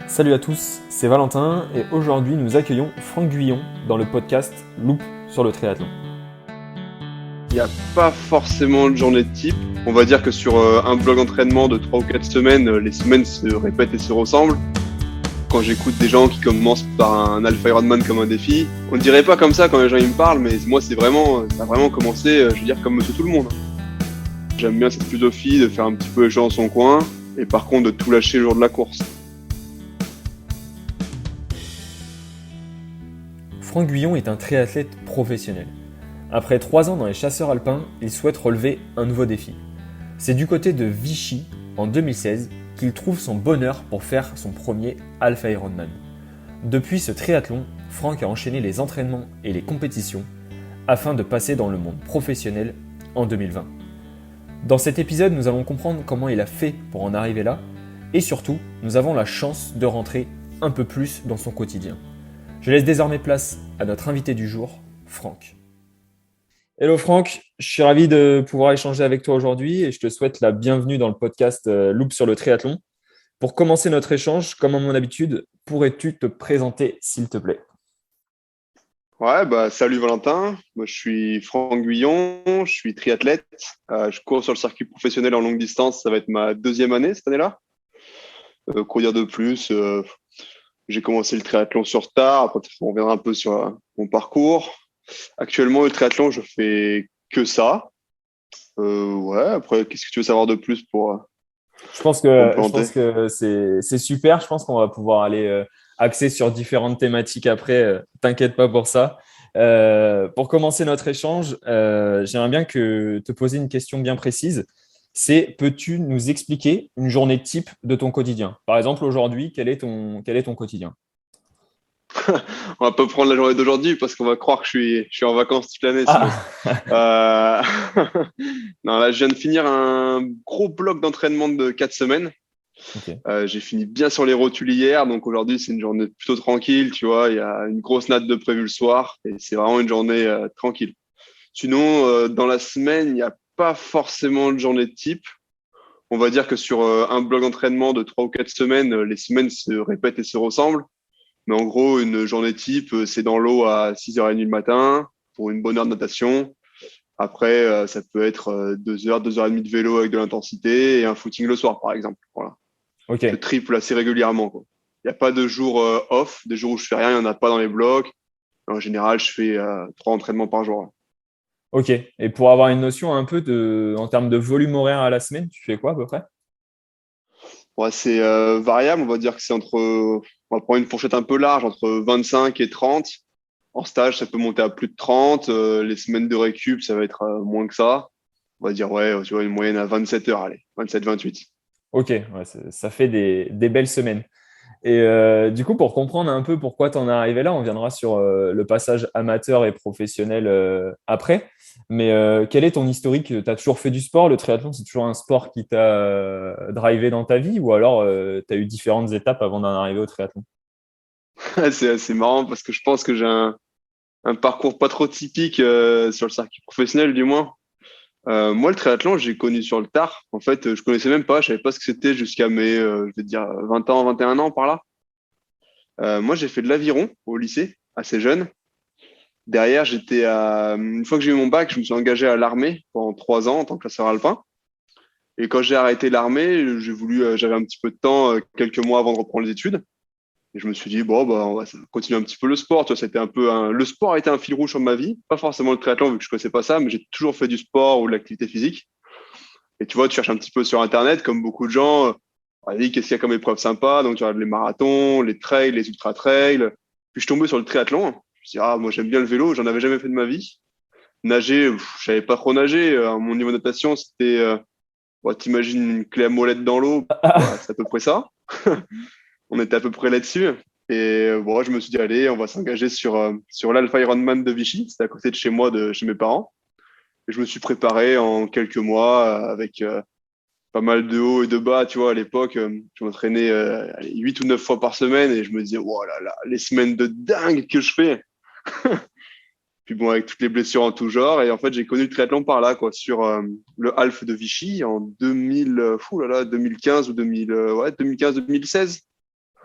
Salut à tous, c'est Valentin et aujourd'hui nous accueillons Franck Guyon dans le podcast Loop sur le triathlon. Il n'y a pas forcément de journée de type. On va dire que sur un bloc d'entraînement de 3 ou 4 semaines, les semaines se répètent et se ressemblent. Quand j'écoute des gens qui commencent par un Alpha Ironman comme un défi, on ne dirait pas comme ça quand les gens ils me parlent, mais moi ça a vraiment commencé, je veux dire, comme monsieur tout le monde. J'aime bien cette philosophie de faire un petit peu les choses dans son coin, et par contre de tout lâcher le jour de la course. Franck Guyon est un triathlète professionnel. Après 3 ans dans les chasseurs alpins, il souhaite relever un nouveau défi. C'est du côté de Vichy, en 2016, qu'il trouve son bonheur pour faire son premier Alpha Ironman. Depuis ce triathlon, Franck a enchaîné les entraînements et les compétitions afin de passer dans le monde professionnel en 2020. Dans cet épisode, nous allons comprendre comment il a fait pour en arriver là et surtout, nous avons la chance de rentrer un peu plus dans son quotidien. Je laisse désormais place à notre invité du jour, Franck. Hello Franck, je suis ravi de pouvoir échanger avec toi aujourd'hui et je te souhaite la bienvenue dans le podcast Loop sur le triathlon. Pour commencer notre échange, comme à mon habitude, pourrais-tu te présenter s'il te plaît? Ouais, salut Valentin. Moi, je suis Franck Guyon, je suis triathlète. Je cours sur le circuit professionnel en longue distance. Ça va être ma 2e année cette année-là. Courir de plus. J'ai commencé le triathlon sur tard. Après, on reviendra un peu sur mon parcours. Actuellement, le triathlon, je fais que ça. Ouais, après, qu'est-ce que tu veux savoir de plus Je pense pour me que, je planter? pense que c'est super. Je pense qu'on va pouvoir aller axer sur différentes thématiques après. T'inquiète pas pour ça. Pour commencer notre échange, j'aimerais bien te poser une question bien précise. C'est, peux-tu nous expliquer une journée type de ton quotidien? Par exemple, aujourd'hui, quel est ton quotidien? On va pas prendre la journée d'aujourd'hui parce qu'on va croire que je suis en vacances toute l'année sinon. Ah, Euh... Non, là, je viens de finir un gros bloc d'entraînement de 4 semaines. ok. J'ai fini bien sur les rotules hier, donc aujourd'hui c'est une journée plutôt tranquille, tu vois. Il y a une grosse natte de prévu le soir et c'est vraiment une journée tranquille. Sinon, dans la semaine, il n'y a pas forcément de journée de type. On va dire que sur un bloc d'entraînement de 3 ou 4 semaines, les semaines se répètent et se ressemblent. Mais en gros, une journée type, c'est dans l'eau à 6h30 le matin pour une bonne heure de natation. Après, ça peut être 2 heures, 2h30 de vélo avec de l'intensité et un footing le soir, par exemple. Voilà. Ok, Je triple assez régulièrement, quoi. Il n'y a pas de jour off, des jours où je fais rien, il n'y en a pas dans les blocs. En général, je fais 3 entraînements par jour. ok. Et pour avoir une notion un peu en termes de volume horaire à la semaine, tu fais quoi à peu près? Ouais, c'est variable, on va dire que c'est on va prendre une fourchette un peu large, entre 25 et 30. En stage, ça peut monter à plus de 30. Les semaines de récup, ça va être moins que ça. On va dire, ouais, tu vois, une moyenne à 27 heures, allez, 27-28. Ok, ouais, ça fait des belles semaines. Et du coup, pour comprendre un peu pourquoi tu en es arrivé là, on viendra sur le passage amateur et professionnel après. Mais quel est ton historique? Tu as toujours fait du sport? Le triathlon, c'est toujours un sport qui t'a drivé dans ta vie? Ou alors tu as eu différentes étapes avant d'en arriver au triathlon? C'est assez marrant parce que je pense que j'ai un parcours pas trop typique sur le circuit professionnel, du moins. Moi, le triathlon, j'ai connu sur le tard. En fait, je connaissais même pas, je savais pas ce que c'était jusqu'à mes, je vais dire, 20 ans, 21 ans par là. Moi, j'ai fait de l'aviron au lycée, assez jeune. Derrière, une fois que j'ai eu mon bac, je me suis engagé à l'armée pendant 3 ans en tant que chasseur alpin. Et quand j'ai arrêté l'armée, j'avais un petit peu de temps, quelques mois avant de reprendre les études. Et je me suis dit, bon, on va continuer un petit peu le sport. Tu vois, le sport a été un fil rouge sur ma vie. Pas forcément le triathlon, vu que je connaissais pas ça, mais j'ai toujours fait du sport ou de l'activité physique. Et tu vois, tu cherches un petit peu sur Internet, comme beaucoup de gens. Allez, qu'est-ce qu'il y a comme épreuve sympa? Donc, tu regardes les marathons, les trails, les ultra-trails. Puis, je suis tombé sur le triathlon. Je me suis dit, ah, moi, j'aime bien le vélo. J'en avais jamais fait de ma vie. Nager, je savais pas trop nager. Mon niveau de natation, c'était, t'imagines une clé à molette dans l'eau. Ouais, c'est à peu près ça. On était à peu près là-dessus. Et bon, je me suis dit, allez, on va s'engager sur l'Alpha Ironman de Vichy. C'était à côté de chez moi, de chez mes parents. Et je me suis préparé en quelques mois avec pas mal de hauts et de bas. Tu vois, à l'époque, je m'entraînais 8 ou 9 fois par semaine et je me disais, oh là là, les semaines de dingue que je fais. Puis bon, avec toutes les blessures en tout genre. Et en fait, j'ai connu le triathlon par là, quoi, sur le Half de Vichy en 2000, fou là là, 2015 ou 2000, ouais, 2015-2016.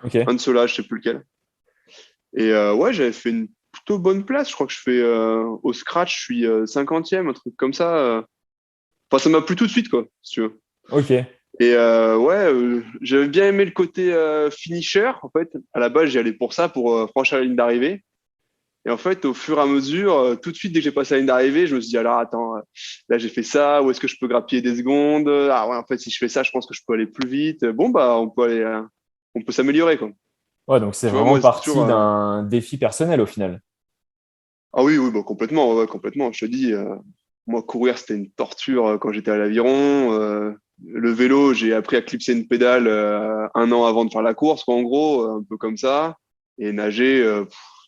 Ok. Un de ceux-là, je sais plus lequel. Et ouais, j'avais fait une plutôt bonne place. Je crois que je fais au scratch, je suis 50e, un truc comme ça. Enfin, ça m'a plu tout de suite, quoi, si tu veux. Ok. Et ouais, j'avais bien aimé le côté finisher. En fait, à la base, j'y allais pour ça, pour franchir la ligne d'arrivée. Et en fait, au fur et à mesure, tout de suite, dès que j'ai passé la ligne d'arrivée, je me suis dit, alors attends, là j'ai fait ça, où est-ce que je peux grappiller des secondes? Ah ouais, en fait, si je fais ça, je pense que je peux aller plus vite. Bon, bah, on peut s'améliorer, quoi. Ouais, donc c'est Tu vois, vraiment moi, c'est toujours. parti d'un défi personnel au final. Ah oui, oui, bah, complètement, ouais, ouais, complètement. Je te dis, moi, courir, c'était une torture quand j'étais à l'aviron. Le vélo, j'ai appris à clipser une pédale 1 an avant de faire la course, quoi, en gros, un peu comme ça. Et nager,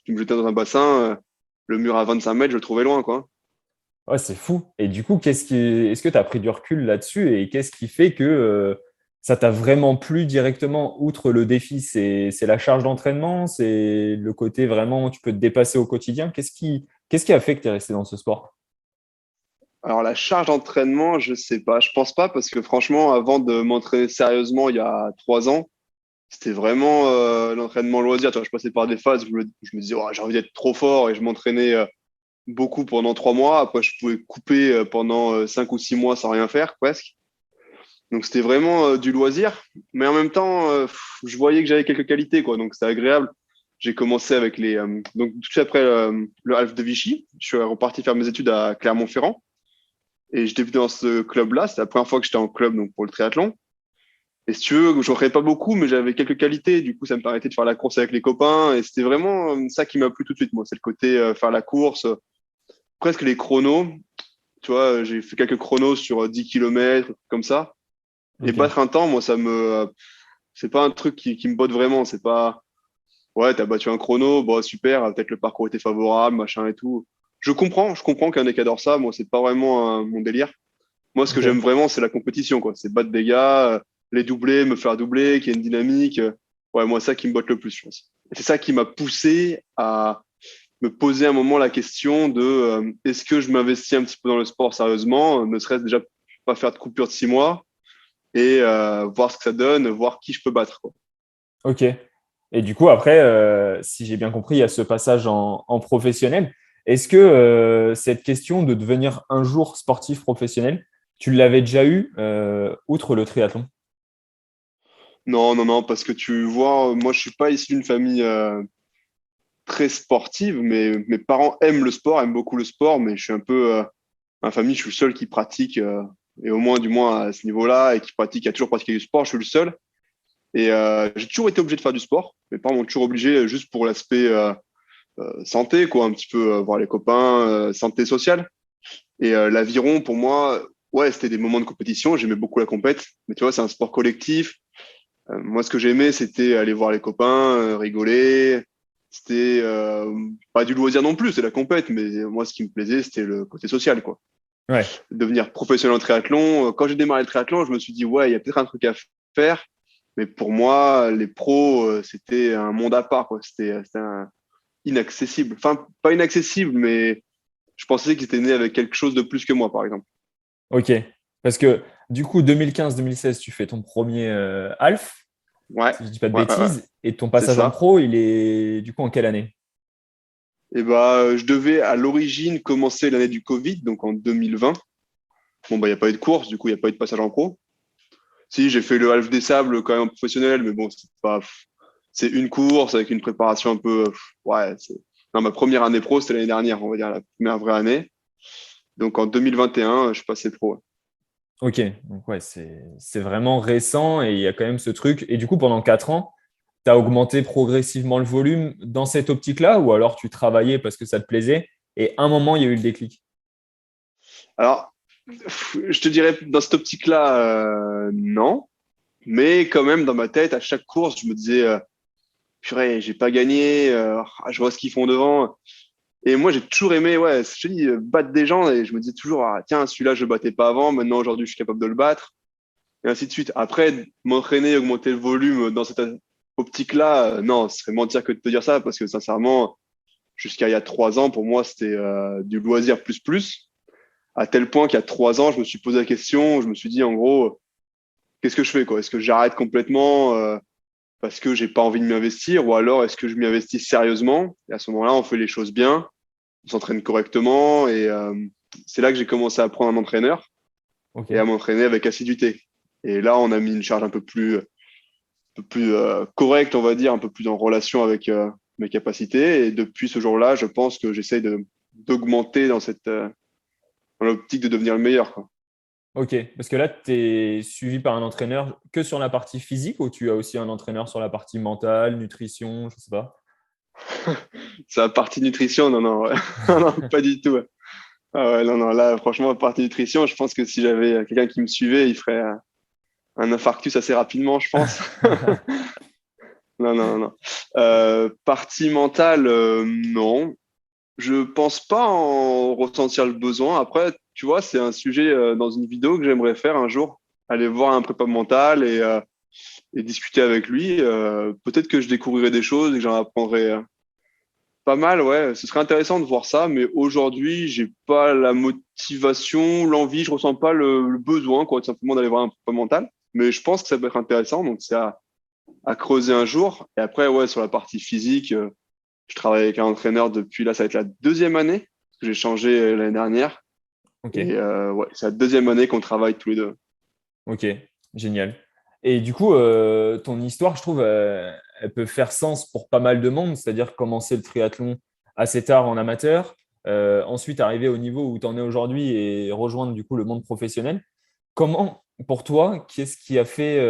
tu me jetais dans un bassin, le mur à 25 mètres, je le trouvais loin, quoi. Ouais, c'est fou. Et du coup, est-ce que tu as pris du recul là-dessus et qu'est-ce qui fait que ça t'a vraiment plu directement, outre le défi? C'est la charge d'entraînement, c'est le côté vraiment, tu peux te dépasser au quotidien. Qu'est-ce qui a fait que tu es resté dans ce sport? Alors, la charge d'entraînement, je sais pas. Je pense pas parce que franchement, avant de m'entraîner sérieusement il y a 3 ans, c'était vraiment l'entraînement loisir. Tu vois, je passais par des phases où je me disais, oh, j'ai envie d'être trop fort et je m'entraînais beaucoup pendant 3 mois. Après, je pouvais couper pendant 5 ou 6 mois sans rien faire, presque. Donc, c'était vraiment du loisir. Mais en même temps, je voyais que j'avais quelques qualités, quoi. Donc, c'était agréable. J'ai commencé avec les. Donc, tout de suite après le Half de Vichy, je suis reparti faire mes études à Clermont-Ferrand. Et j'étais dans ce club-là. C'était la première fois que j'étais en club donc pour le triathlon. Et si tu veux, je n'entraînais pas beaucoup, mais j'avais quelques qualités. Du coup, ça me permettait de faire la course avec les copains. Et c'était vraiment ça qui m'a plu tout de suite, moi. C'est le côté faire la course, presque les chronos. Tu vois, j'ai fait quelques chronos sur 10 km, comme ça. Et Ok. battre un temps, moi, c'est pas un truc qui me botte vraiment. C'est pas, ouais, t'as battu un chrono, bon, super, peut-être le parcours était favorable, machin et tout. Je comprends qu'il y en ait qui adorent ça. Moi, c'est pas vraiment mon délire. Moi, ce que j'aime Ok. vraiment, c'est la compétition, quoi. C'est battre des gars, les doubler, me faire doubler, qu'il y ait une dynamique. Ouais, moi, ça qui me botte le plus, je pense. Et c'est ça qui m'a poussé à me poser un moment la question de est-ce que je m'investis un petit peu dans le sport sérieusement, ne serait-ce déjà pas faire de coupure de 6 mois et voir ce que ça donne, voir qui je peux battre, quoi. Ok. Et du coup, après, si j'ai bien compris, il y a ce passage en professionnel. Est-ce que cette question de devenir un jour sportif professionnel, tu l'avais déjà eu outre le triathlon? Non, non, non, parce que tu vois, moi, je suis pas issu d'une famille très sportive, mais mes parents aiment le sport, aiment beaucoup le sport, mais je suis un peu ma famille, je suis le seul qui pratique, et au moins, du moins à ce niveau-là, et qui a toujours pratiqué du sport, je suis le seul. Et j'ai toujours été obligé de faire du sport. Mes parents m'ont toujours obligé juste pour l'aspect santé, quoi, un petit peu voir les copains, santé sociale. Et l'aviron, pour moi, ouais, c'était des moments de compétition. J'aimais beaucoup la compète, mais tu vois, c'est un sport collectif. Moi, ce que j'aimais, c'était aller voir les copains, rigoler. C'était pas du loisir non plus, c'est la compète, mais moi, ce qui me plaisait, c'était le côté social, quoi. Ouais. Devenir professionnel en triathlon. Quand j'ai démarré le triathlon, je me suis dit, ouais, il y a peut-être un truc à faire. Mais pour moi, les pros, c'était un monde à part, quoi. Inaccessible. Enfin, pas inaccessible, mais je pensais qu'ils étaient nés avec quelque chose de plus que moi, par exemple. Ok. Parce que du coup, 2015-2016, tu fais ton premier half, Ouais, si je dis pas de ouais, ouais, ouais. bêtises, et ton C'est passage en ça. pro, il est du coup en quelle année? Et bah, je devais à l'origine commencer l'année du Covid, donc en 2020. Bon, bah, il n'y a pas eu de course, du coup, il n'y a pas eu de passage en pro. Si, j'ai fait le Half des Sables quand même en professionnel, mais bon, c'est une course avec une préparation un peu, ouais, non, ma première année pro, c'était l'année dernière, on va dire, la première vraie année. Donc en 2021, je suis passé pro. Ok. Donc ouais, c'est vraiment récent et il y a quand même ce truc. Et du coup, pendant 4 ans, tu as augmenté progressivement le volume dans cette optique-là ou alors tu travaillais parce que ça te plaisait et à un moment, il y a eu le déclic? Alors, je te dirais, dans cette optique-là, non. Mais quand même, dans ma tête, à chaque course, je me disais, purée, j'ai pas gagné, je vois ce qu'ils font devant. Et moi, j'ai toujours aimé, ouais, je te dis, battre des gens. Et je me disais toujours, ah, tiens, celui-là, je le battais pas avant. Maintenant, aujourd'hui, je suis capable de le battre. Et ainsi de suite. Après, m'entraîner, augmenter le volume dans cette optique-là, non, ce serait mentir que de te dire ça. Parce que sincèrement, jusqu'à il y a 3 ans, pour moi, c'était du loisir plus plus. À tel point qu'il y a 3 ans, je me suis posé la question, je me suis dit, en gros, qu'est-ce que je fais, quoi? Est-ce que j'arrête complètement? parce que j'ai pas envie de m'y investir, ou alors est-ce que je m'y investis sérieusement? Et à ce moment-là, on fait les choses bien, on s'entraîne correctement, et c'est là que j'ai commencé à prendre un entraîneur Ok. et à m'entraîner avec assiduité. Et là, on a mis une charge un peu plus correcte, on va dire, un peu plus en relation avec mes capacités. Et depuis ce jour-là, je pense que j'essaie d'augmenter dans l'optique de devenir le meilleur, quoi. Ok. Parce que là, tu es suivi par un entraîneur que sur la partie physique ou tu as aussi un entraîneur sur la partie mentale, nutrition, je sais pas. C'est la partie nutrition, non, non, ouais. Non, non, pas du tout. Ouais. Ah ouais, non, non, là, franchement, la partie nutrition, je pense que si j'avais quelqu'un qui me suivait, il ferait un infarctus assez rapidement, je pense. Non, non, non. Partie mentale, non. Je pense pas en ressentir le besoin. Après, tu vois, c'est un sujet dans une vidéo que j'aimerais faire un jour. Aller voir un prépa mental et discuter avec lui. Peut-être que je découvrirai des choses et que j'en apprendrai pas mal. Ouais, ce serait intéressant de voir ça. Mais aujourd'hui, j'ai pas la motivation, l'envie. Je ressens pas le besoin, quoi, tout simplement d'aller voir un prépa mental. Mais je pense que ça peut être intéressant. Donc, c'est à creuser un jour. Et après, ouais, sur la partie physique. Je travaille avec un entraîneur depuis, là, ça va être la deuxième année, parce que j'ai changé l'année dernière. Ok. Et ouais, c'est la deuxième année qu'on travaille tous les deux. Ok. Génial. Et du coup, ton histoire, je trouve, elle peut faire sens pour pas mal de monde, c'est-à-dire commencer le triathlon assez tard en amateur, ensuite arriver au niveau où tu en es aujourd'hui et rejoindre du coup le monde professionnel. Comment, pour toi, qu'est-ce qui a fait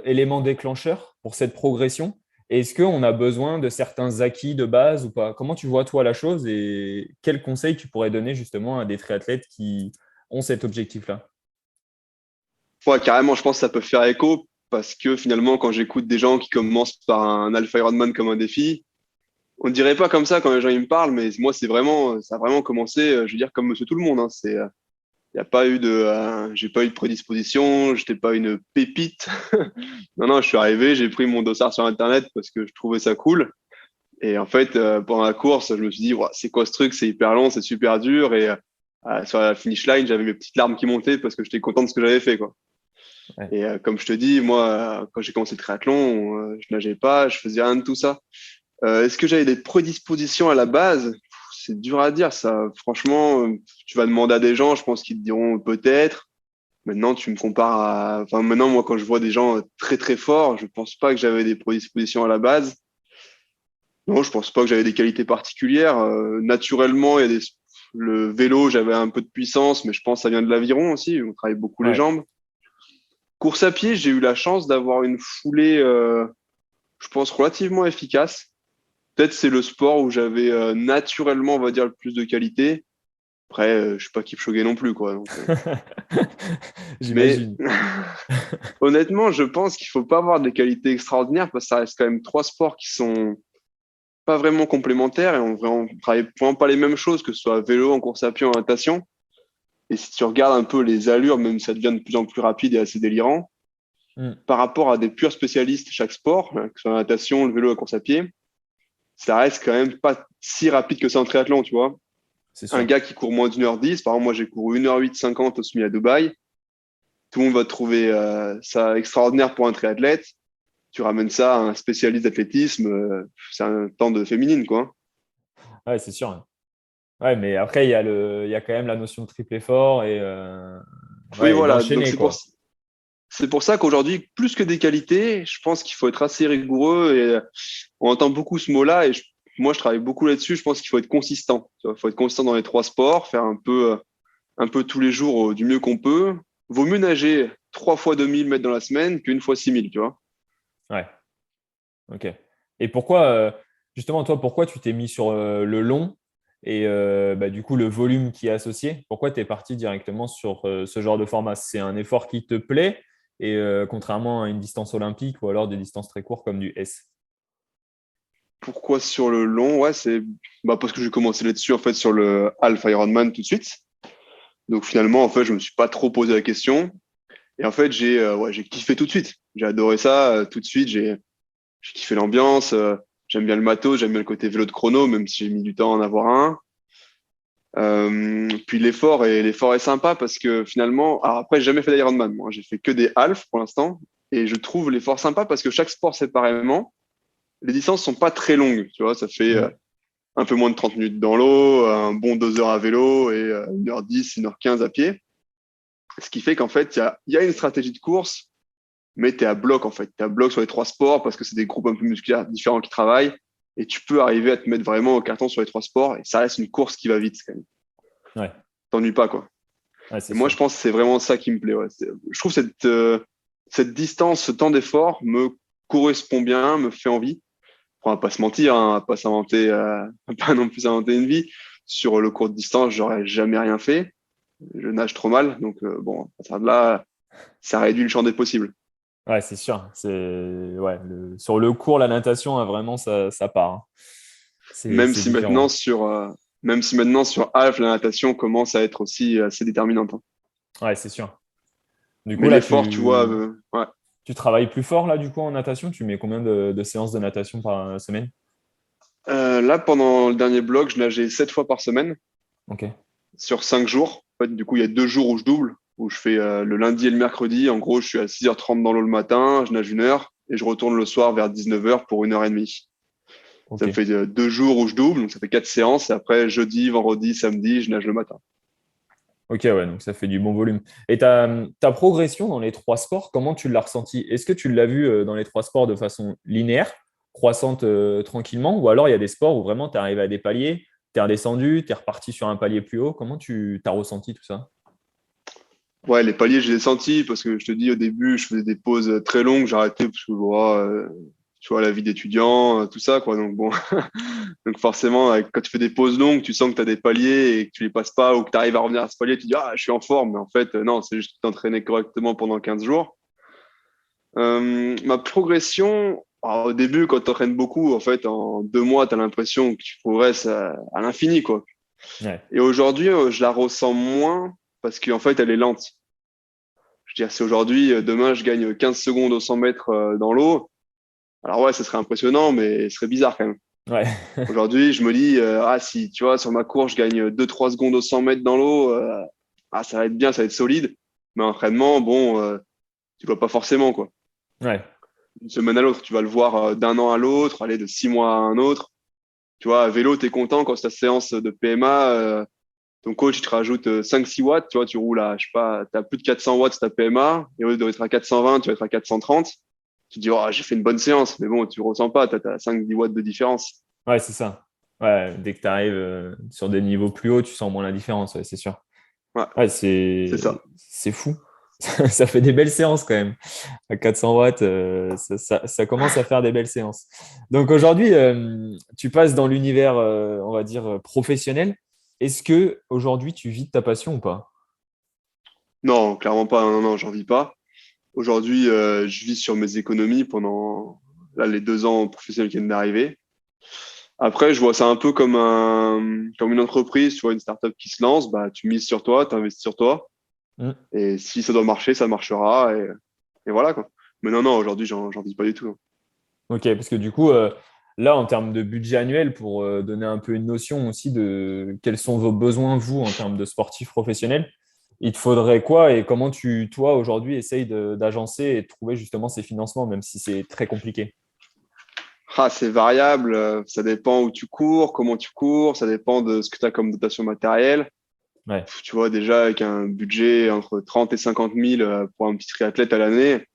élément déclencheur pour cette progression? Et est-ce qu'on a besoin de certains acquis de base ou pas? Comment tu vois toi la chose et quels conseils tu pourrais donner justement à des triathlètes qui ont cet objectif-là? Ouais, carrément, je pense que ça peut faire écho, parce que finalement, quand j'écoute des gens qui commencent par un Alpha Ironman comme un défi, on ne dirait pas comme ça quand les gens ils me parlent, mais moi, ça a vraiment commencé, je veux dire, comme monsieur tout le monde, hein. Y a pas eu j'ai pas eu de prédisposition, j'étais pas une pépite. Non, non, je suis arrivé, j'ai pris mon dossard sur Internet parce que je trouvais ça cool. Et en fait, pendant la course, je me suis dit, Ouah, c'est quoi ce truc? C'est hyper long, c'est super dur. Et sur la finish line, j'avais mes petites larmes qui montaient parce que j'étais content de ce que j'avais fait, quoi. Ouais. Et comme je te dis, moi, quand j'ai commencé le triathlon, je nageais pas, je faisais rien de tout ça. Est-ce que j'avais des prédispositions à la base? C'est dur à dire, ça. Franchement, tu vas demander à des gens, je pense qu'ils te diront peut-être. Maintenant, tu me compares à. Enfin, maintenant, moi, quand je vois des gens très, très forts, je pense pas que j'avais des prédispositions à la base. Non, je pense pas que j'avais des qualités particulières. Naturellement, le vélo, j'avais un peu de puissance, mais je pense que ça vient de l'aviron aussi. On travaille beaucoup les Ouais. jambes. Course à pied, j'ai eu la chance d'avoir une foulée, je pense, relativement efficace. Peut-être c'est le sport où j'avais naturellement, on va dire, le plus de qualité. Après, je suis pas Kipchoge non plus, quoi. Donc, mais J'imagine. honnêtement, je pense qu'il faut pas avoir des qualités extraordinaires parce que ça reste quand même trois sports qui sont pas vraiment complémentaires et on travaille vraiment pas les mêmes choses, que ce soit vélo, en course à pied, en natation. Et si tu regardes un peu les allures, même ça devient de plus en plus rapide et assez délirant, Hmm. par rapport à des purs spécialistes chaque sport, que ce soit la natation, le vélo, la course à pied, ça reste quand même pas si rapide que ça en triathlon, tu vois. C'est Un sûr. gars qui court moins d'1h10, par exemple, moi j'ai couru 1h08 50 au semi à Dubaï, tout le monde va trouver ça extraordinaire pour un triathlète. Tu ramènes ça à un spécialiste d'athlétisme, c'est un temps de féminine, quoi. Ouais, c'est sûr. Ouais, mais après, il y a quand même la notion de triple effort et, Oui, ouais, et voilà. Donc d'enchaîner, quoi. c'est pour ça qu'aujourd'hui, plus que des qualités, je pense qu'il faut être assez rigoureux et on entend beaucoup ce mot-là et moi, je travaille beaucoup là-dessus. Je pense qu'il faut être consistant. Il faut être consistant dans les trois sports, faire un peu tous les jours du mieux qu'on peut. Vaut mieux nager 3 fois 2 000 mètres dans la semaine qu'une fois 6 000, tu vois. Ouais, ok. Et pourquoi, justement, toi, pourquoi tu t'es mis sur le long et bah, du coup le volume qui est associé? Pourquoi tu es parti directement sur ce genre de format? C'est un effort qui te plaît et contrairement à une distance olympique ou alors des distances très courtes comme du S. Pourquoi sur le long? Ouais, c'est parce que j'ai commencé là-dessus en fait sur le Alpha Ironman tout de suite. Donc finalement, en fait, je me suis pas trop posé la question. Et en fait, j'ai kiffé tout de suite. J'ai adoré ça tout de suite. J'ai kiffé l'ambiance. J'aime bien le matos, j'aime bien le côté vélo de chrono, même si j'ai mis du temps à en avoir un. Puis l'effort est sympa parce que finalement, alors après, j'ai jamais fait d'Ironman. Moi, j'ai fait que des halfs pour l'instant. Et je trouve l'effort sympa parce que chaque sport séparément, les distances sont pas très longues. Tu vois, ça fait Mm. un peu moins de 30 minutes dans l'eau, un bon 2 heures à vélo et 1h10, 1h15 à pied. Ce qui fait qu'en fait, il y a une stratégie de course, mais tu es à bloc en fait. Tu es à bloc sur les trois sports parce que c'est des groupes un peu musculaires différents qui travaillent et tu peux arriver à te mettre vraiment au carton sur les trois sports et ça reste une course qui va vite quand même. Ouais, T'ennuies pas quoi. ouais, c'est Et moi, sûr. je pense que c'est vraiment ça qui me plaît. Ouais. Je trouve cette distance, ce temps d'effort me correspond bien, me fait envie. On va pas se mentir, hein, on va pas s'inventer, pas non plus inventer une vie. Sur le court de distance, j'aurais jamais rien fait. Je nage trop mal, donc bon, à partir de là, ça réduit le champ des possibles. Ouais, c'est sûr. Ouais, sur le cours, la natation a vraiment sa part, hein. Même C'est si maintenant différent. sur, même si maintenant sur half, la natation commence à être aussi assez déterminante, hein. Ouais, c'est sûr. Du Mais coup, là, l'effort, tu vois, ouais. tu travailles plus fort, là, du coup, en natation? Tu mets combien de séances de natation par semaine? Là, pendant le dernier bloc, je nageais 7 fois par semaine Ok. sur 5 jours. En fait, du coup, il y a 2 jours où je double, où je fais le lundi et le mercredi. En gros, je suis à 6h30 dans l'eau le matin, je nage 1 heure et je retourne le soir vers 19h pour 1h30. Ça Ok. me fait 2 jours où je double, donc ça fait 4 séances. Et après, jeudi, vendredi, samedi, je nage le matin. Ok, ouais, donc ça fait du bon volume. Et ta progression dans les trois sports, comment tu l'as ressenti? Est-ce que tu l'as vu dans les trois sports de façon linéaire, croissante tranquillement, ou alors il y a des sports où vraiment tu es arrivé à des paliers, tu es redescendu, tu es reparti sur un palier plus haut? Comment tu as ressenti tout ça? Ouais, les paliers, je les ai sentis parce que je te dis, au début, je faisais des pauses très longues, j'arrêtais parce que, tu vois, la vie d'étudiant, tout ça, quoi. Donc, bon, donc forcément, quand tu fais des pauses longues, tu sens que tu as des paliers et que tu les passes pas ou que tu arrives à revenir à ce palier, tu dis, ah, je suis en forme. Mais en fait, non, c'est juste que tu t'entraînais correctement pendant 15 jours. Ma progression, alors, au début, quand tu t'entraînes beaucoup, en fait, en 2 mois, tu as l'impression que tu progresses à l'infini, quoi. Ouais, Et aujourd'hui, je la ressens moins parce qu'en fait, elle est lente. Je veux dire, si aujourd'hui, demain, je gagne 15 secondes au 100 mètres dans l'eau, alors ouais, ce serait impressionnant, mais ce serait bizarre quand même. ouais, Aujourd'hui, je me dis, ah, si, tu vois, sur ma course, je gagne 2-3 secondes au 100 mètres dans l'eau, ah, ça va être bien, ça va être solide. Mais entraînement, bon, tu vois pas forcément, quoi. ouais, D'une semaine à l'autre, tu vas le voir d'un an à l'autre, aller de 6 mois à un autre. Tu vois, à vélo, tu es content quand c'est ta séance de PMA, ton coach, il te rajoute 5-6 watts, tu vois, tu roules à, je sais pas, tu as plus de 400 watts, ta PMA, et au lieu d'être à 420, tu vas être à 430. Tu te dis, oh, j'ai fait une bonne séance, mais bon, tu ressens pas, tu as 5-10 watts de différence. ouais, c'est ça. Ouais, dès que tu arrives sur des niveaux plus hauts, tu sens moins la différence, ouais, c'est sûr. Ouais, Ouais, c'est ça. c'est fou. Ça fait des belles séances quand même. À 400 watts, ça commence à faire des belles séances. Donc aujourd'hui, tu passes dans l'univers, on va dire, professionnel. Est-ce que aujourd'hui, tu vis de ta passion ou pas? Non, clairement pas, non, non, j'en vis pas. Aujourd'hui, je vis sur mes économies pendant là, les 2 ans professionnels qui viennent d'arriver. Après, je vois ça un peu comme une entreprise, tu vois, une startup qui se lance, bah, tu mises sur toi, tu investis sur toi. Hmm. Et si ça doit marcher, ça marchera. Et voilà, quoi. Mais non, non, aujourd'hui, j'en vis pas du tout. Ok, parce que du coup, là, en termes de budget annuel, pour donner un peu une notion aussi de quels sont vos besoins, vous, en termes de sportifs professionnels, il te faudrait quoi et comment toi, aujourd'hui, essayes d'agencer et de trouver justement ces financements, même si c'est très compliqué? Ah, c'est variable, ça dépend où tu cours, comment tu cours, ça dépend de ce que tu as comme dotation matérielle. Ouais, Tu vois, déjà, avec un budget entre 30 et 50 000 pour un petit triathlète à l'année,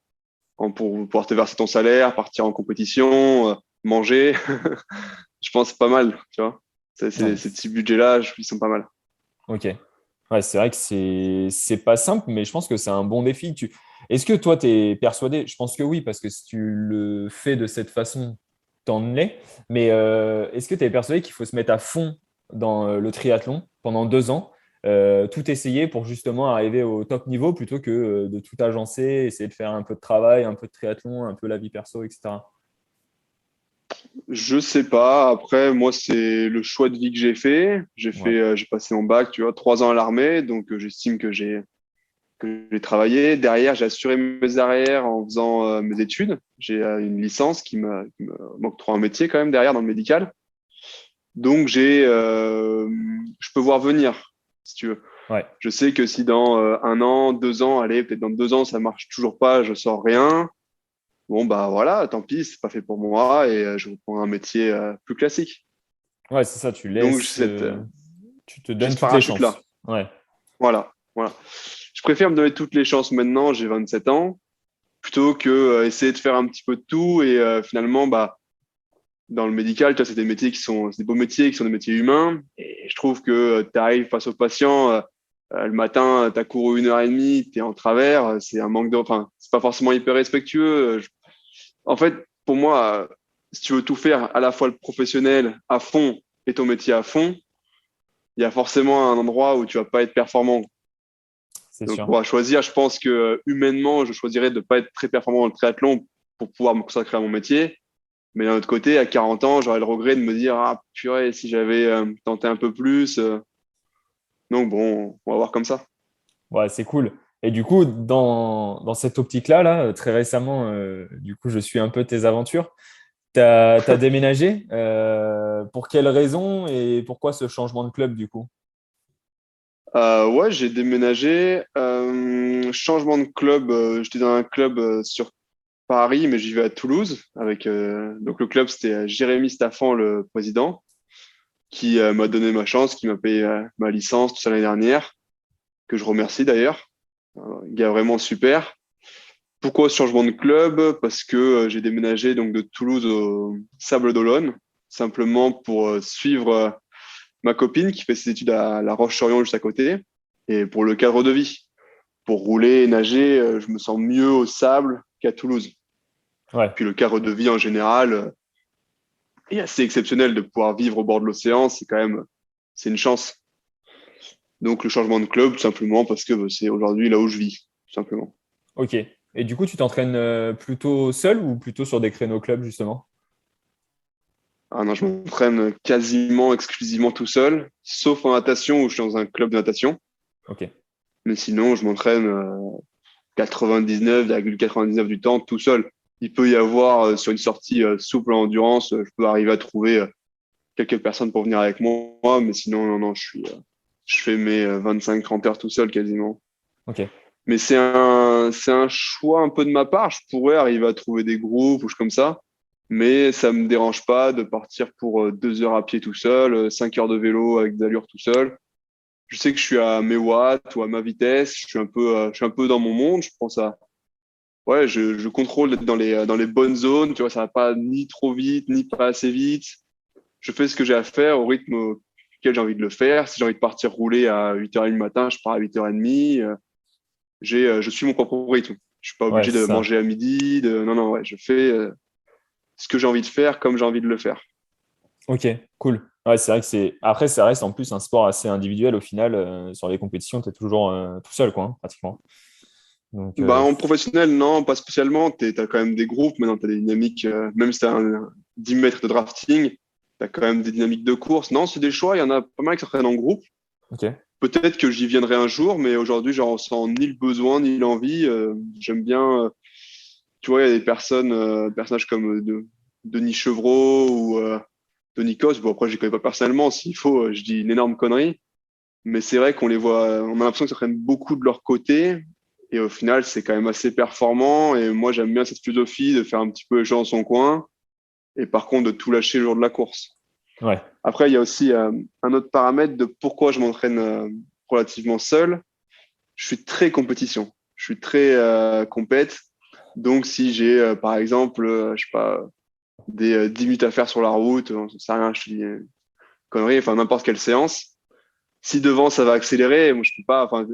pour pouvoir te verser ton salaire, partir en compétition, manger, je pense que c'est pas mal, tu vois. ouais, Ces petits budgets-là, ils sont pas mal. ok. Ouais, c'est vrai que c'est pas simple, mais je pense que c'est un bon défi. Est-ce que toi, tu es persuadé? Je pense que oui, parce que si tu le fais de cette façon, t'en es. Mais est-ce que tu es persuadé qu'il faut se mettre à fond dans le triathlon pendant 2 ans, tout essayer pour justement arriver au top niveau plutôt que de tout agencer, essayer de faire un peu de travail, un peu de triathlon, un peu la vie perso, etc. Je sais pas. Après, moi, c'est le choix de vie que j'ai fait. Ouais. J'ai passé mon bac, tu vois, 3 ans à l'armée, donc j'estime que j'ai travaillé. Derrière, j'ai assuré mes arrières en faisant mes études. J'ai une licence qui m'octroie un métier quand même derrière dans le médical. Donc, je peux voir venir, si tu veux. Ouais. Je sais que si dans un an, 2 ans, allez, peut-être dans 2 ans, ça marche toujours pas, je sors rien. bon, bah voilà, tant pis, c'est pas fait pour moi et je reprends un métier plus classique. Ouais, c'est ça, Donc, tu te j'ai donnes ce toutes les chances. parachute-là. Ouais, Voilà, voilà. Je préfère me donner toutes les chances maintenant, j'ai 27 ans, plutôt que essayer de faire un petit peu de tout et finalement, bah, dans le médical, tu vois, c'est des beaux métiers qui sont des métiers humains. Et je trouve que tu arrives face au patient, le matin, tu as couru 1 heure et demie, tu es en travers, c'est un manque de, enfin, c'est pas forcément hyper respectueux. En fait, pour moi, si tu veux tout faire, à la fois le professionnel à fond et ton métier à fond, il y a forcément un endroit où tu vas pas être performant. c'est Donc, sûr. pour choisir, je pense que humainement, je choisirais de pas être très performant dans le triathlon pour pouvoir me consacrer à mon métier. Mais d'un autre côté, à 40 ans, j'aurais le regret de me dire, ah, purée, si j'avais tenté un peu plus. Donc bon, on va voir comme ça. Ouais, c'est cool. Et du coup, dans cette optique-là, là, très récemment, du coup, je suis un peu tes aventures. Tu as déménagé. Pour quelles raisons et pourquoi ce changement de club, du coup? Ouais, j'ai déménagé. Changement de club. J'étais dans un club sur Paris, mais j'y vais à Toulouse. Donc le club, c'était Jérémy Staffan, le président, qui m'a donné ma chance, qui m'a payé ma licence tout ça l'année dernière, que je remercie d'ailleurs. Un gars vraiment super. Pourquoi ce changement de club? Parce que j'ai déménagé donc de Toulouse au Sable d'Olonne, simplement pour suivre ma copine qui fait ses études à La Roche-sur-Yon juste à côté, et pour le cadre de vie. Pour rouler et nager, je me sens mieux au sable qu'à Toulouse. Ouais, Puis le cadre de vie en général est assez exceptionnel de pouvoir vivre au bord de l'océan, c'est une chance. Donc le changement de club, tout simplement parce que c'est aujourd'hui là où je vis, tout simplement. ok. Et du coup, tu t'entraînes plutôt seul ou plutôt sur des créneaux club, justement? Ah non, je m'entraîne quasiment exclusivement tout seul, sauf en natation où je suis dans un club de natation. Ok. Mais sinon, je m'entraîne 99,99 du temps tout seul. Il peut y avoir sur une sortie souple en endurance, je peux arriver à trouver quelques personnes pour venir avec moi, mais sinon, non, non, je fais mes 25-30 heures tout seul quasiment. Ok. Mais c'est un choix un peu de ma part. Je pourrais arriver à trouver des groupes ou choses comme ça, mais ça me dérange pas de partir pour 2 heures à pied tout seul, 5 heures de vélo avec des allures tout seul. Je sais que je suis à mes watts ou à ma vitesse. Je suis un peu dans mon monde. Je pense à, ouais, je contrôle d'être dans les bonnes zones. Tu vois, ça va pas ni trop vite, ni pas assez vite. Je fais ce que j'ai à faire au rythme auquel j'ai envie de le faire. Si j'ai envie de partir rouler à 8h30 le matin, je pars à 8h30. Je suis mon propre rythme. Je suis pas Ouais, obligé c'est de ça. manger à midi. Non, non, ouais, je fais ce que j'ai envie de faire comme j'ai envie de le faire. Ok, cool. Ouais, c'est vrai que c'est. Après, ça reste en plus un sport assez individuel au final. Sur les compétitions, tu es toujours tout seul, quoi, hein, pratiquement. Donc, Bah, en professionnel, non, pas spécialement. T'as quand même des groupes, maintenant, tu as des dynamiques, même si tu as 10 mètres de drafting, tu as quand même des dynamiques de course. Non, c'est des choix, il y en a pas mal qui s'entraînent en groupe. ok. Peut-être que j'y viendrai un jour, mais aujourd'hui, j'en ressens ni le besoin, ni l'envie. J'aime bien, tu vois, il y a des personnages comme Denis Chevreau ou Denis Cos. Bon, après, je les connais pas personnellement. S'il faut, je dis une énorme connerie. Mais c'est vrai qu'on les voit, on a l'impression qu'ils s'entraînent beaucoup de leur côté. Et au final, c'est quand même assez performant. Et moi, j'aime bien cette philosophie de faire un petit peu les choses dans son coin. Et par contre, de tout lâcher le jour de la course. Ouais. Après, il y a aussi un autre paramètre de pourquoi je m'entraîne relativement seul. Je suis très compétition. Je suis très compète. Donc, si j'ai, par exemple, je sais pas, des 10 minutes à faire sur la route, ça sert à rien, je te dis connerie, enfin, n'importe quelle séance. Si devant, ça va accélérer, moi, je peux pas, enfin,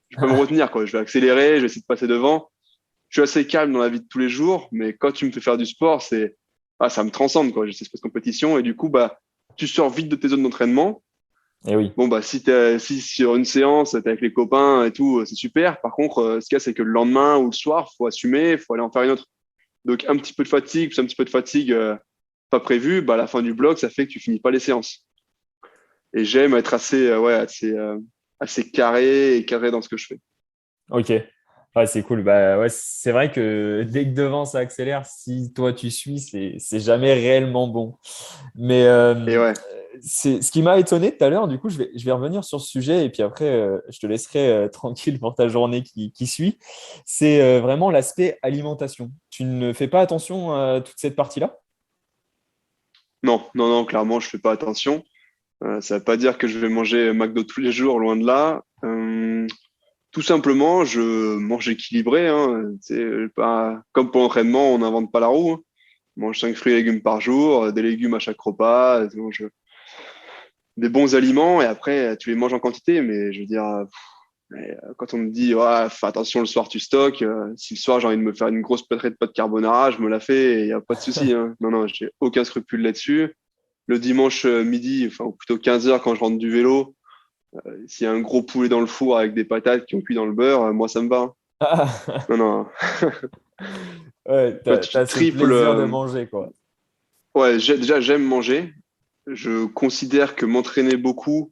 je peux pas me retenir, quoi. Je vais accélérer, je vais essayer de passer devant. Je suis assez calme dans la vie de tous les jours, mais quand tu me fais faire du sport, ça me transcende, quoi. J'ai cette espèce de compétition et du coup, bah, tu sors vite de tes zones d'entraînement. Et oui. Bon, bah, si sur une séance, t'es avec les copains et tout, c'est super. Par contre, ce qu'il y a, c'est que le lendemain ou le soir, faut assumer, faut aller en faire une autre. Donc, un petit peu de fatigue, plus un petit peu de fatigue pas prévue, bah, à la fin du bloc, ça fait que tu finis pas les séances. Et j'aime être assez carré et carré dans ce que je fais. Ok. Ouais, c'est cool. Bah, ouais, c'est vrai que dès que devant ça accélère, si toi tu suis, c'est jamais réellement bon. Mais Et ouais. c'est ce qui m'a étonné tout à l'heure. Du coup, je vais revenir sur ce sujet et puis après, je te laisserai tranquille pour ta journée qui suit. C'est vraiment l'aspect alimentation. Tu ne fais pas attention à toute cette partie-là? Non, non, non, clairement, je fais pas attention. Ça veut pas dire que je vais manger McDo tous les jours, loin de là. Tout simplement, je mange équilibré. Hein. C'est pas comme pour l'entraînement, on n'invente pas la roue. Hein. Je mange 5 fruits et légumes par jour, des légumes à chaque repas, je mange des bons aliments et après, tu les manges en quantité. Mais je veux dire, quand on me dit, ouais, fais attention le soir, tu stockes, si le soir j'ai envie de me faire une grosse plâtrée de pâtes carbonara, je me la fais et il n'y a pas de souci. Hein. Non, non, j'ai aucun scrupule là-dessus. Le dimanche midi, enfin, ou plutôt 15 heures quand je rentre du vélo, s'il y a un gros poulet dans le four avec des patates qui ont cuit dans le beurre, moi, ça me va. Hein. Ah, Non, non. ouais, Toi, t'as tu ce triples. plaisir de manger, quoi. Ouais, déjà, j'aime manger. Je considère que m'entraîner beaucoup,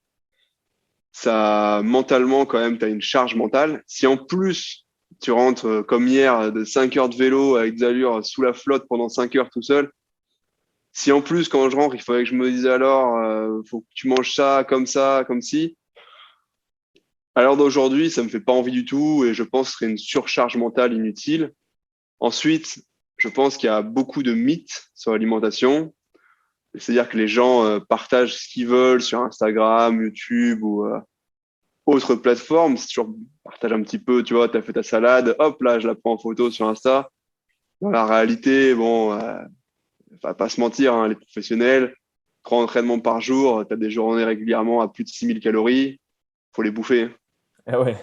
ça, mentalement, quand même, tu as une charge mentale. Si en plus, tu rentres comme hier de 5 heures de vélo avec des allures sous la flotte pendant 5 heures tout seul, si en plus, quand je rentre, il faudrait que je me dise alors, faut que tu manges ça, comme si. À l'heure d'aujourd'hui, ça me fait pas envie du tout et je pense que ce serait une surcharge mentale inutile. Ensuite, je pense qu'il y a beaucoup de mythes sur l'alimentation. C'est-à-dire que les gens partagent ce qu'ils veulent sur Instagram, YouTube ou autres plateformes. C'est toujours partage un petit peu, tu vois, tu as fait ta salade, hop là, je la prends en photo sur Insta. Dans la réalité, bon, va pas se mentir, hein, les professionnels, 3 entraînements par jour, tu as des journées régulièrement à plus de 6 000 calories, faut les bouffer. Ah ouais.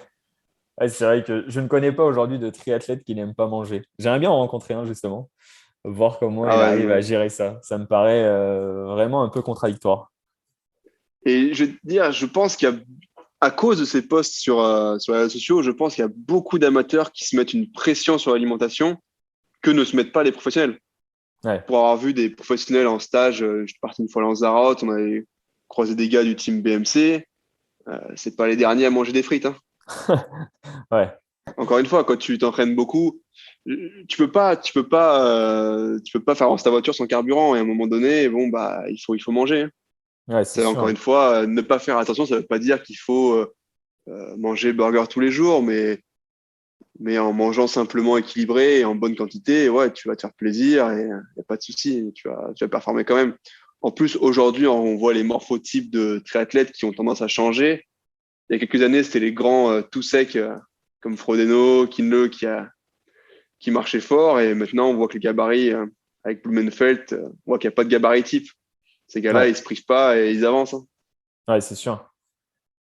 Ouais, c'est vrai que je ne connais pas aujourd'hui de triathlète qui n'aime pas manger. J'aimerais bien en rencontrer un, justement, voir comment Ah il ouais, arrive à non. gérer ça. Ça me paraît vraiment un peu contradictoire. Et je vais te dire, je pense qu'il y a, à cause de ces posts sur les réseaux sociaux, je pense qu'il y a beaucoup d'amateurs qui se mettent une pression sur l'alimentation que ne se mettent pas les professionnels. Ouais. Pour avoir vu des professionnels en stage, je suis parti une fois à Lanzarote, on avait croisé des gars du team BMC, c'est pas les derniers à manger des frites. Hein. Ouais. Encore une fois, quand tu t'entraînes beaucoup, tu peux pas faire avancer ta voiture sans carburant. Et à un moment donné, bon bah, il faut manger. Hein. Ouais, c'est Encore sûr. une fois, ne pas faire attention, ça veut pas dire qu'il faut manger burger tous les jours, mais en mangeant simplement équilibré et en bonne quantité, ouais, tu vas te faire plaisir et y a pas de souci, tu vas performer quand même. En plus, aujourd'hui, on voit les morphotypes de triathlètes qui ont tendance à changer. Il y a quelques années, c'était les grands tout secs comme Frodeno, Kinle qui marchaient fort. Et maintenant, on voit que les gabarits, avec Blumenfeld, on voit qu'il n'y a pas de gabarit type. Ces gars-là, Ouais, ils se privent pas et ils avancent. Hein. ouais, c'est sûr.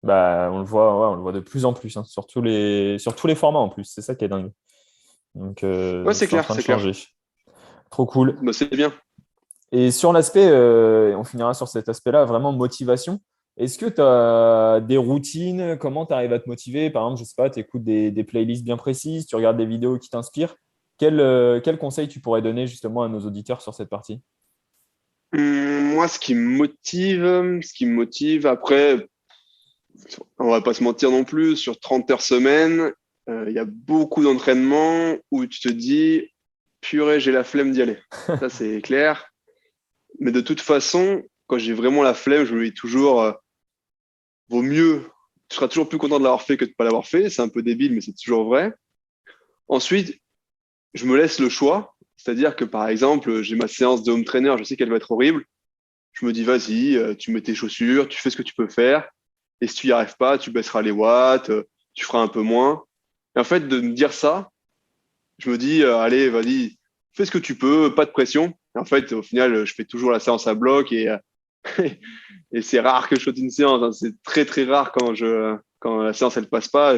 Bah, on le voit, ouais, on le voit de plus en plus, hein, sur tous les formats en plus. C'est ça qui est dingue. Donc, Ouais, c'est c'est en clair, train de c'est clair. changer. Trop cool. Bah, c'est bien. Et sur l'aspect, on finira sur cet aspect-là, vraiment motivation. Est-ce que tu as des routines? Comment tu arrives à te motiver? Par exemple, je sais pas, tu écoutes des playlists bien précises, tu regardes des vidéos qui t'inspirent. Quel conseil tu pourrais donner justement à nos auditeurs sur cette partie? Moi, ce qui me motive, après, on va pas se mentir non plus, sur 30 heures semaine, il y a beaucoup d'entraînements où tu te dis, purée, j'ai la flemme d'y aller. Ça, c'est clair. Mais de toute façon, quand j'ai vraiment la flemme, je me dis toujours, vaut mieux, tu seras toujours plus content de l'avoir fait que de ne pas l'avoir fait. C'est un peu débile, mais c'est toujours vrai. Ensuite, je me laisse le choix. C'est-à-dire que, par exemple, j'ai ma séance de home trainer, je sais qu'elle va être horrible. Je me dis, vas-y, tu mets tes chaussures, tu fais ce que tu peux faire. Et si tu n'y arrives pas, tu baisseras les watts, tu feras un peu moins. Et en fait, de me dire ça, je me dis, allez, vas-y, fais ce que tu peux, pas de pression. Et en fait, au final, je fais toujours la séance à bloc et c'est rare que je saute une séance. Hein. C'est très, très rare quand la séance, elle passe pas.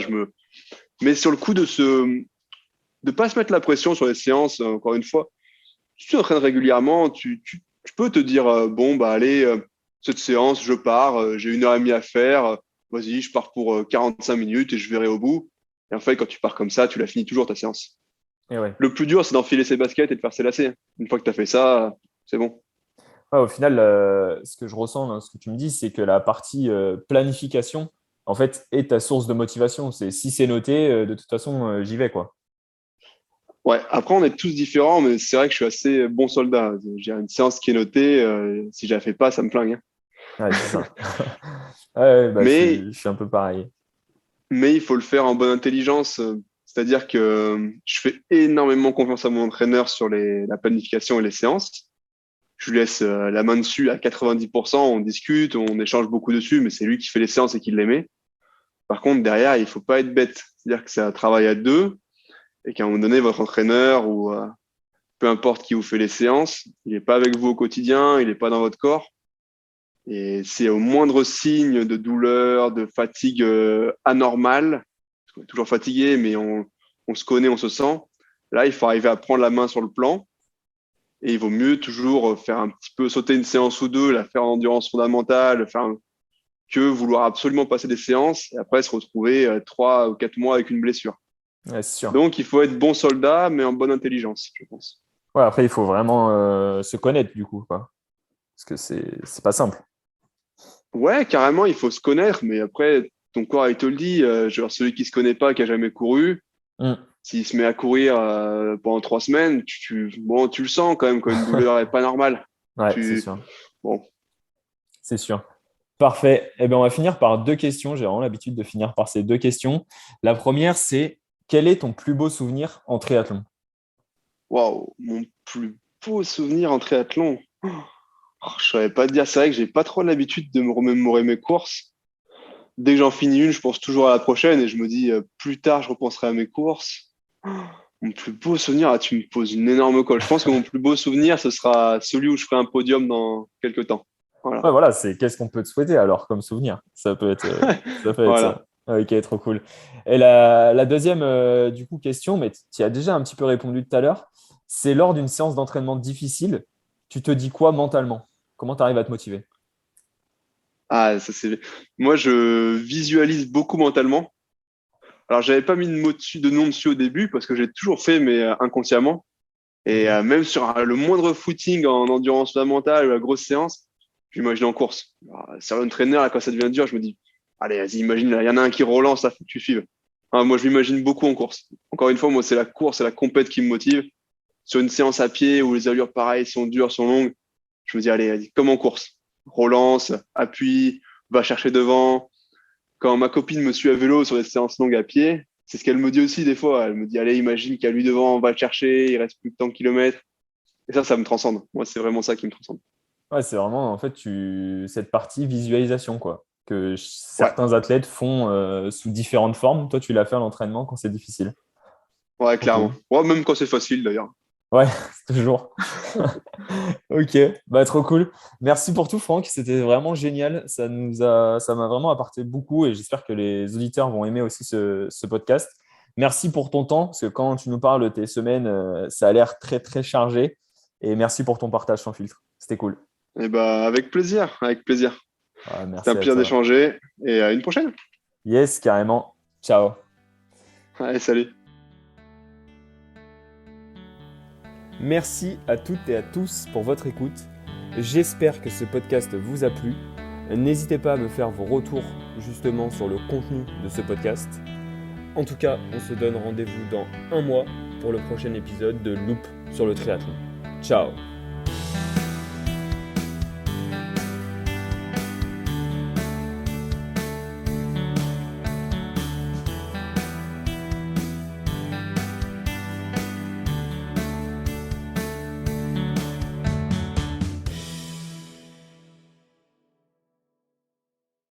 Mais sur le coup de pas se mettre la pression sur les séances, encore une fois, si tu t'entraînes régulièrement, tu peux te dire, bon, bah, allez, cette séance, je pars, j'ai 1 heure et demie à faire, vas-y, je pars pour 45 minutes et je verrai au bout. Et en fait, quand tu pars comme ça, tu la finis toujours ta séance. Et ouais. Le plus dur, c'est d'enfiler ses baskets et de faire ses lacets. Une fois que tu as fait ça, c'est bon. Ouais, au final, ce que je ressens dans ce que tu me dis, c'est que la partie planification, en fait, est ta source de motivation. C'est si c'est noté, de toute façon, j'y vais, quoi. Ouais, après, on est tous différents, mais c'est vrai que je suis assez bon soldat. J'ai une séance qui est notée, si je la fais pas, ça me flingue. Hein. Ouais, c'est ça. Ouais, bah, Mais, je suis un peu pareil. mais il faut le faire en bonne intelligence. C'est-à-dire que je fais énormément confiance à mon entraîneur sur la planification et les séances. Je lui laisse la main dessus à 90%. On discute, on échange beaucoup dessus, mais c'est lui qui fait les séances et qui les met. Par contre, derrière, il faut pas être bête. C'est-à-dire que c'est un travail à deux et qu'à un moment donné, votre entraîneur ou peu importe qui vous fait les séances, il n'est pas avec vous au quotidien, il n'est pas dans votre corps. Et c'est au moindre signe de douleur, de fatigue anormale, parce qu'on est toujours fatigué, mais on se connaît, on se sent. Là, il faut arriver à prendre la main sur le plan. Et il vaut mieux toujours faire un petit peu sauter une séance ou deux, la faire en endurance fondamentale, que vouloir absolument passer des séances et après se retrouver 3 ou 4 mois avec une blessure. Ouais, c'est sûr. Donc, il faut être bon soldat, mais en bonne intelligence, je pense. Ouais, après, il faut vraiment se connaître du coup, quoi. Parce que c'est pas simple. Ouais, carrément, il faut se connaître, mais après, ton corps, il te le dit. Genre, celui qui se connaît pas, qui a jamais couru, Mm. s'il se met à courir pendant 3 semaines, bon, tu le sens quand même quand une douleur est pas normale. Ouais, c'est Tu, sûr. bon, C'est sûr. Parfait. Eh bien, on va finir par deux questions. J'ai vraiment l'habitude de finir par ces deux questions. La première, c'est quel est ton plus beau souvenir en triathlon? waouh, mon plus beau souvenir en triathlon. Oh, je saurais pas te dire, c'est vrai que j'ai pas trop l'habitude de me remémorer mes courses. Dès que j'en finis une, je pense toujours à la prochaine et je me dis plus tard, je repenserai à mes courses. Mon plus beau souvenir, ah, tu me poses une énorme colle. Je pense que mon plus beau souvenir, ce sera celui où je ferai un podium dans quelques temps. Voilà. Ouais, voilà, c'est qu'est-ce qu'on peut te souhaiter alors comme souvenir? Ça peut être Voilà. ça. Ok, trop cool. Et la deuxième du coup question, mais tu y as déjà un petit peu répondu tout à l'heure, c'est lors d'une séance d'entraînement difficile, tu te dis quoi mentalement? Comment tu arrives à te motiver? Ah, ça c'est. Moi, je visualise beaucoup mentalement. Alors, j'avais pas mis de nom dessus au début parce que j'ai toujours fait, mais inconsciemment. Et Ok. même sur le moindre footing en endurance fondamentale ou la grosse séance, j'imagine en course. Sur l'entraîneur, là, quand ça devient dur, je me dis, allez, vas-y, imagine, il y en a un qui relance, là, faut que tu suives. Moi, je m'imagine beaucoup en course. Encore une fois, moi, c'est la course, c'est la compète qui me motive. Sur une séance à pied où les allures, pareil, sont dures, sont longues, je me dis, allez, vas-y, comme en course. Relance, appuie, va chercher devant. Quand ma copine me suit à vélo sur des séances longues à pied, c'est ce qu'elle me dit aussi des fois. Elle me dit, allez, imagine qu'il y a lui devant, on va le chercher, il reste plus que tant de kilomètres. Et ça me transcende. Moi, c'est vraiment ça qui me transcende. Ouais, c'est vraiment en fait cette partie visualisation quoi, que Ouais, certains athlètes font sous différentes formes. Toi, tu l'as fait à l'entraînement quand c'est difficile. ouais, Trop clairement. cool. Ouais, même quand c'est facile d'ailleurs. Ouais, toujours. Ok, bah trop cool. Merci pour tout, Franck. C'était vraiment génial. Ça m'a vraiment apporté beaucoup et j'espère que les auditeurs vont aimer aussi ce podcast. Merci pour ton temps, parce que quand tu nous parles de tes semaines, ça a l'air très très chargé. Et merci pour ton partage sans filtre. C'était cool. Et bah, avec plaisir, avec plaisir. Ouais, C'était un merci à plaisir toi. d'échanger et à une prochaine. Yes, carrément. Ciao. Allez, salut. Merci à toutes et à tous pour votre écoute. J'espère que ce podcast vous a plu. N'hésitez pas à me faire vos retours justement sur le contenu de ce podcast. En tout cas, on se donne rendez-vous dans un mois pour le prochain épisode de Loop sur le triathlon. Ciao.